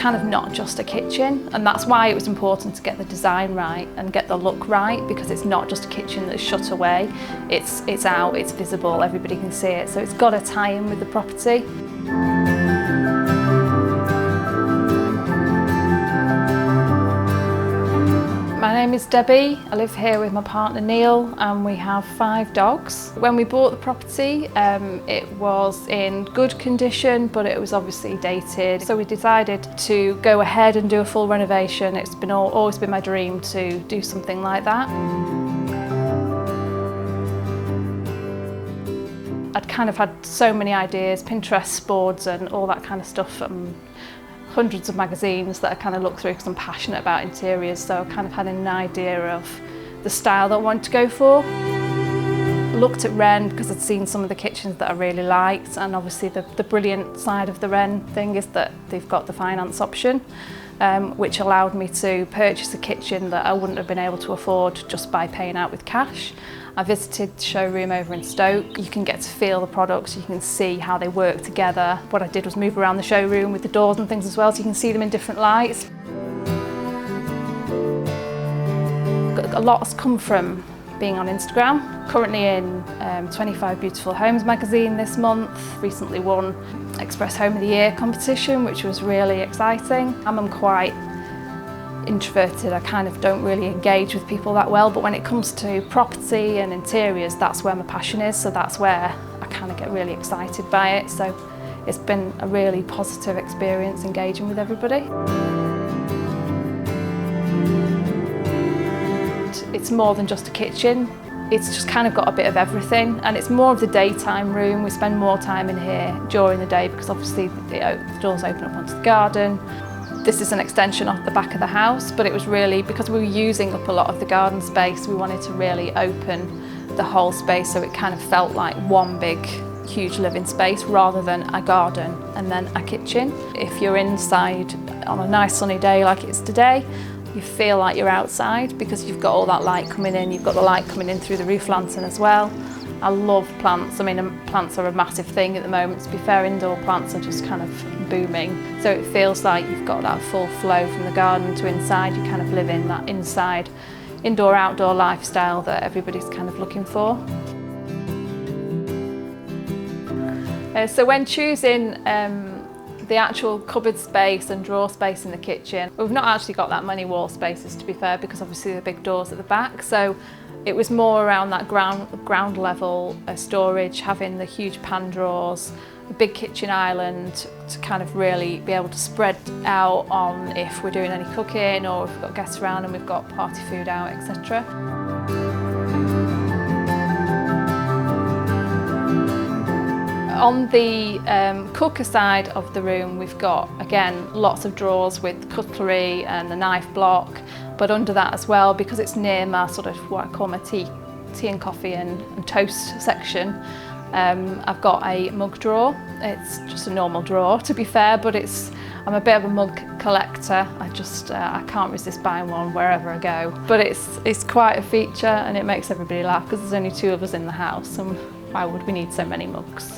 kind of not just a kitchen, and that's why it was important to get the design right and get the look right, because it's not just a kitchen that's shut away. It's out, it's visible, everybody can see it, so it's got to tie in with the property. My name is Debbie. I live here with my partner Neil, and we have 5 dogs. When we bought the property, it was in good condition, but it was obviously dated. So we decided to go ahead and do a full renovation. It's always been my dream to do something like that. I'd kind of had so many ideas, Pinterest boards and all that kind of stuff. Hundreds of magazines that I kind of looked through because I'm passionate about interiors, so I kind of had an idea of the style that I wanted to go for. Looked at Wren because I'd seen some of the kitchens that I really liked, and obviously the brilliant side of the Wren thing is that they've got the finance option, which allowed me to purchase a kitchen that I wouldn't have been able to afford just by paying out with cash. I visited the showroom over in Stoke. You can get to feel the products, you can see how they work together. What I did was move around the showroom with the doors and things as well, so you can see them in different lights. A lot has come from being on Instagram. Currently in 25 Beautiful Homes magazine this month. Recently won Express Home of the Year competition, which was really exciting. I'm quite introverted, I kind of don't really engage with people that well, but when it comes to property and interiors, that's where my passion is, so that's where I kind of get really excited by it. So it's been a really positive experience engaging with everybody. It's more than just a kitchen, it's just kind of got a bit of everything, and it's more of the daytime room. We spend more time in here during the day because obviously the doors open up onto the garden. This is an extension off the back of the house, but it was really, because we were using up a lot of the garden space, we wanted to really open the whole space so it kind of felt like one big, huge living space rather than a garden and then a kitchen. If you're inside on a nice sunny day like it's today, you feel like you're outside because you've got all that light coming in, you've got the light coming in through the roof lantern as well. I love plants. I mean, plants are a massive thing at the moment. To be fair, indoor plants are just kind of booming. So it feels like you've got that full flow from the garden to inside. You kind of live in that inside, indoor-outdoor lifestyle that everybody's kind of looking for. So when choosing the actual cupboard space and drawer space in the kitchen, we've not actually got that many wall spaces, to be fair, because obviously the big doors at the back. So it was more around that ground level storage, having the huge pan drawers, a big kitchen island to kind of really be able to spread out on if we're doing any cooking or if we've got guests around and we've got party food out, etc. On the cooker side of the room, we've got, again, lots of drawers with cutlery and the knife block, but under that as well, because it's near my sort of what I call my tea and coffee and toast section, I've got a mug drawer. It's just a normal drawer, to be fair, but I'm a bit of a mug collector. I can't resist buying one wherever I go. But it's quite a feature, and it makes everybody laugh because there's only 2 of us in the house, and why would we need so many mugs?